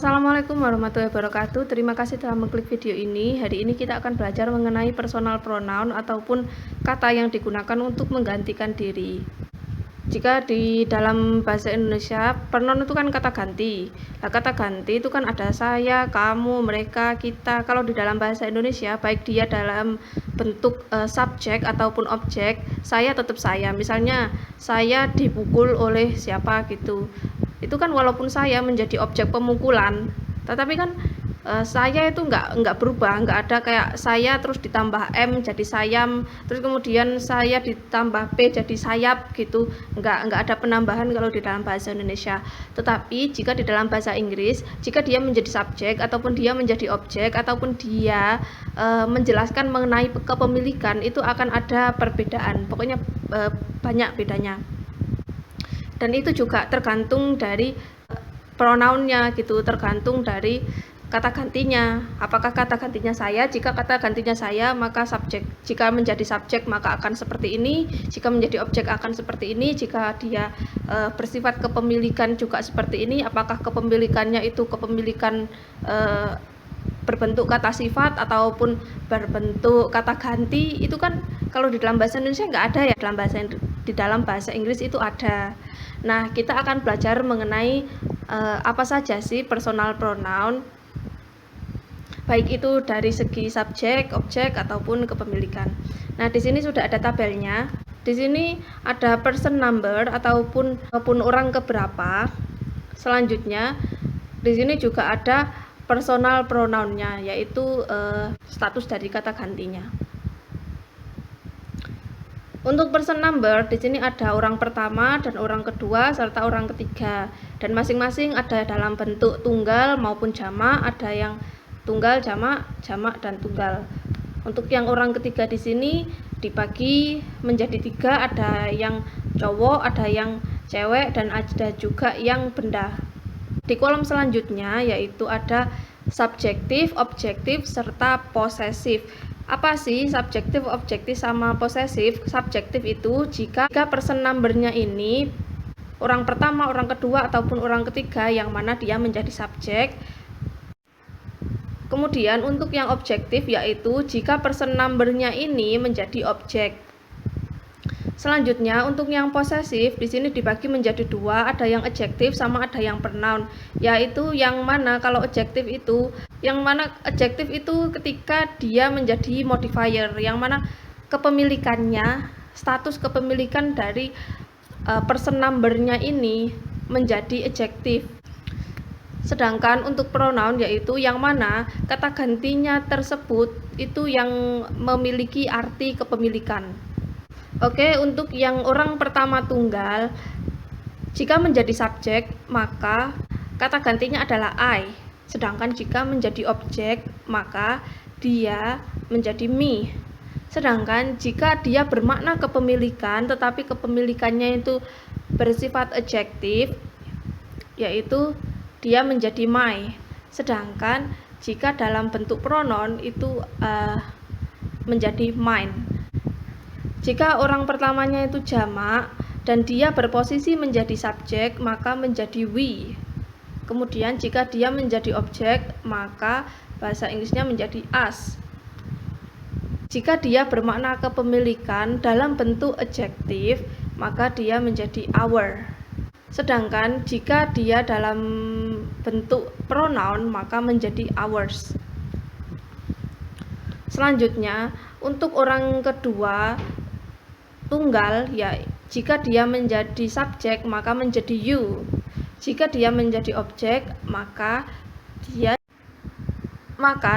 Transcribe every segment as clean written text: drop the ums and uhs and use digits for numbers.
Assalamualaikum warahmatullahi wabarakatuh. Terima kasih telah mengklik video ini. Hari ini kita akan belajar mengenai personal pronoun ataupun kata yang digunakan untuk menggantikan diri. Jika di dalam bahasa Indonesia, pronoun itu kan kata ganti. Nah, kata ganti itu kan ada saya, kamu, mereka, kita. Kalau di dalam bahasa Indonesia, baik dia dalam bentuk subjek ataupun objek, saya tetap saya. Misalnya, saya dipukul oleh siapa gitu. Itu kan walaupun saya menjadi objek pemukulan, tetapi kan saya itu nggak berubah, nggak ada kayak saya terus ditambah M jadi sayam, terus kemudian saya ditambah P jadi sayap gitu, nggak ada penambahan kalau di dalam bahasa Indonesia. Tetapi jika di dalam bahasa Inggris, jika dia menjadi subjek ataupun dia menjadi objek ataupun dia menjelaskan mengenai kepemilikan, itu akan ada perbedaan, pokoknya banyak bedanya. Dan itu juga tergantung dari pronounnya gitu, tergantung dari kata gantinya. Apakah kata gantinya saya? Jika kata gantinya saya, maka subjek. Jika menjadi subjek, maka akan seperti ini. Jika menjadi objek akan seperti ini. Jika dia bersifat kepemilikan juga seperti ini. Apakah kepemilikannya itu kepemilikan berbentuk kata sifat ataupun berbentuk kata ganti? Itu kan kalau di dalam bahasa Indonesia nggak ada ya. Di dalam bahasa Inggris itu ada. Nah, kita akan belajar mengenai apa saja sih personal pronoun, baik itu dari segi subjek, objek, ataupun kepemilikan. Nah, di sini sudah ada tabelnya. Di sini ada person number ataupun orang keberapa. Selanjutnya, di sini juga ada personal pronounnya, yaitu status dari kata gantinya. Untuk person number, di sini ada orang pertama dan orang kedua serta orang ketiga, dan masing-masing ada dalam bentuk tunggal maupun jamak, ada yang tunggal, jamak, jamak dan tunggal. Untuk yang orang ketiga di sini dibagi menjadi 3, ada yang cowok, ada yang cewek, dan ada juga yang benda. Di kolom selanjutnya yaitu ada subjektif, objektif, serta posesif. Apa sih subjektif, objektif, sama posesif? Subjektif itu jika person number-nya ini orang pertama, orang kedua, ataupun orang ketiga yang mana dia menjadi subjek. Kemudian untuk yang objektif yaitu jika person number-nya ini menjadi objek. Selanjutnya untuk yang posesif di sini dibagi menjadi 2, ada yang adjektif sama ada yang pronoun. Yaitu yang mana kalau adjektif itu ketika dia menjadi modifier, yang mana kepemilikannya, status kepemilikan dari person number-nya ini menjadi adjektif. Sedangkan untuk pronoun yaitu yang mana kata gantinya tersebut itu yang memiliki arti kepemilikan. Oke, untuk yang orang pertama tunggal, jika menjadi subjek maka kata gantinya adalah I. Sedangkan jika menjadi objek maka dia menjadi me. Sedangkan jika dia bermakna kepemilikan tetapi kepemilikannya itu bersifat adjektif, yaitu dia menjadi my. Sedangkan jika dalam bentuk pronoun itu menjadi mine. Jika orang pertamanya itu jamak dan dia berposisi menjadi subjek maka menjadi we. Kemudian jika dia menjadi objek maka bahasa Inggrisnya menjadi us. Jika dia bermakna kepemilikan dalam bentuk adjektif maka dia menjadi our. Sedangkan jika dia dalam bentuk pronoun maka menjadi ours. Selanjutnya untuk orang kedua tunggal ya, jika dia menjadi subjek maka menjadi you. Jika dia menjadi objek maka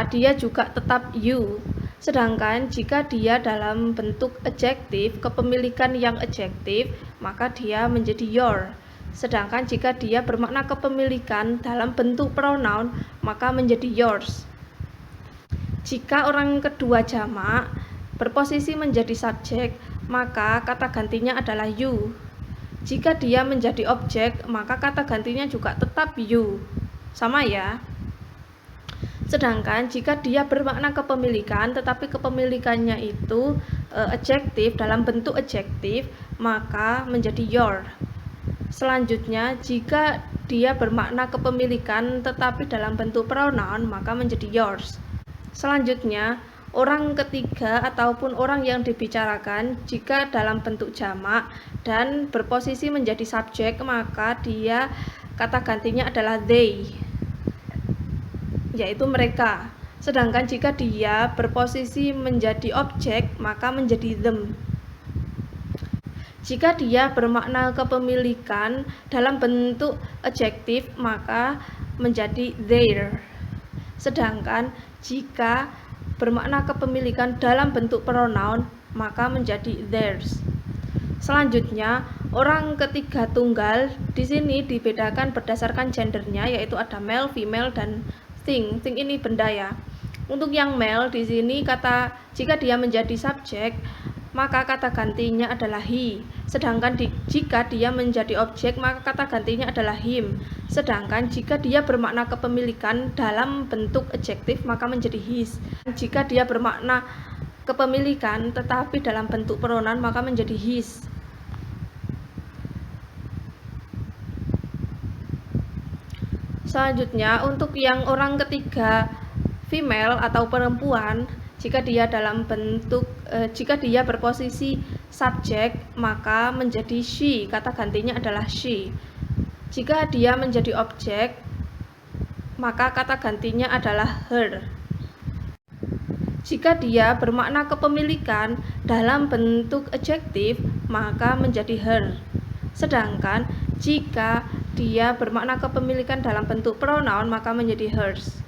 dia juga tetap you. Sedangkan jika dia dalam bentuk adjektif, kepemilikan yang adjektif, maka dia menjadi your. Sedangkan jika dia bermakna kepemilikan dalam bentuk pronoun, maka menjadi yours. Jika orang kedua jamak berposisi menjadi subjek, maka kata gantinya adalah you. Jika dia menjadi objek, maka kata gantinya juga tetap you. Sama ya. Sedangkan jika dia bermakna kepemilikan tetapi kepemilikannya itu adjektif dalam bentuk adjektif, maka menjadi your. Selanjutnya, jika dia bermakna kepemilikan tetapi dalam bentuk pronoun, maka menjadi yours. Selanjutnya, orang ketiga ataupun orang yang dibicarakan jika dalam bentuk jamak dan berposisi menjadi subjek, maka dia kata gantinya adalah they, yaitu mereka. Sedangkan jika dia berposisi menjadi objek, maka menjadi them. Jika dia bermakna kepemilikan dalam bentuk adjektif, maka menjadi their. Sedangkan jika bermakna kepemilikan dalam bentuk pronoun, maka menjadi theirs. Selanjutnya, orang ketiga tunggal di sini dibedakan berdasarkan gendernya, yaitu ada male, female, dan thing. Thing ini benda ya. Untuk yang male di sini jika dia menjadi subjek, maka kata gantinya adalah he. Sedangkan jika dia menjadi objek, maka kata gantinya adalah him. Sedangkan jika dia bermakna kepemilikan dalam bentuk adjektif, maka menjadi his. Jika dia bermakna kepemilikan tetapi dalam bentuk pronoun, maka menjadi his. Selanjutnya, untuk yang orang ketiga female atau perempuan, jika dia berposisi subjek, maka menjadi she, kata gantinya adalah she. Jika dia menjadi objek, maka kata gantinya adalah her. Jika dia bermakna kepemilikan dalam bentuk adjektif, maka menjadi her. Sedangkan jika dia bermakna kepemilikan dalam bentuk pronoun, maka menjadi hers.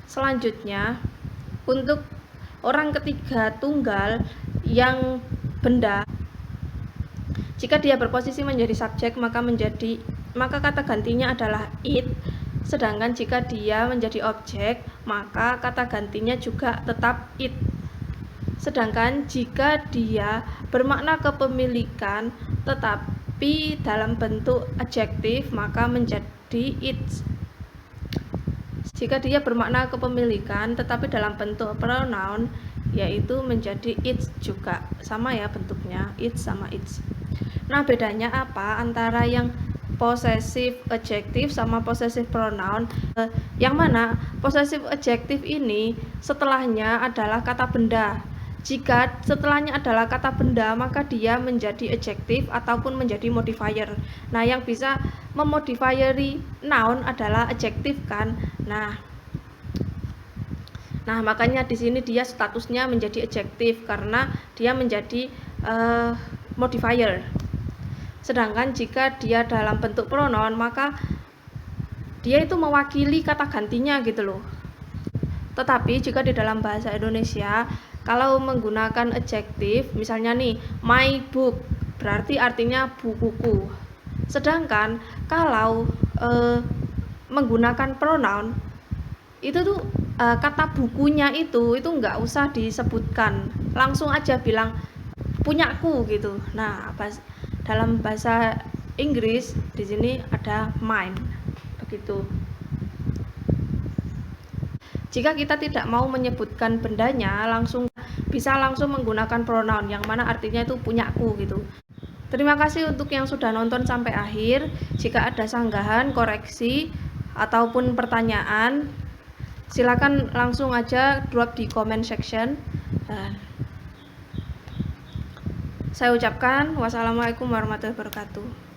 Selanjutnya, untuk orang ketiga tunggal yang benda, jika dia berposisi menjadi subjek, maka kata gantinya adalah it. Sedangkan jika dia menjadi objek, maka kata gantinya juga tetap it. Sedangkan jika dia bermakna kepemilikan tetapi dalam bentuk adjektif, maka menjadi its. Jika dia bermakna kepemilikan tetapi dalam bentuk pronoun, yaitu menjadi its juga. Sama ya bentuknya, its sama its. Nah, bedanya apa antara yang possessive adjective sama possessive pronoun? Yang mana possessive adjective ini setelahnya adalah kata benda. Jika setelahnya adalah kata benda, maka dia menjadi adjective ataupun menjadi modifier. Nah, yang bisa memodifieri noun adalah adjective kan. Nah, makanya di sini dia statusnya menjadi adjective karena dia menjadi modifier. Sedangkan jika dia dalam bentuk pronoun, maka dia itu mewakili kata gantinya gitu loh. Tetapi jika di dalam bahasa Indonesia, kalau menggunakan adjektif, misalnya nih, my book, berarti artinya bukuku. Sedangkan kalau menggunakan pronoun, itu tuh kata bukunya itu nggak usah disebutkan, langsung aja bilang punyaku gitu. Nah, dalam bahasa Inggris di sini ada mine, begitu. Jika kita tidak mau menyebutkan bendanya, bisa langsung menggunakan pronoun yang mana artinya itu punyaku gitu. Terima kasih untuk yang sudah nonton sampai akhir. Jika ada sanggahan, koreksi, ataupun pertanyaan, silakan langsung aja drop di comment section. Saya ucapkan wassalamualaikum warahmatullahi wabarakatuh.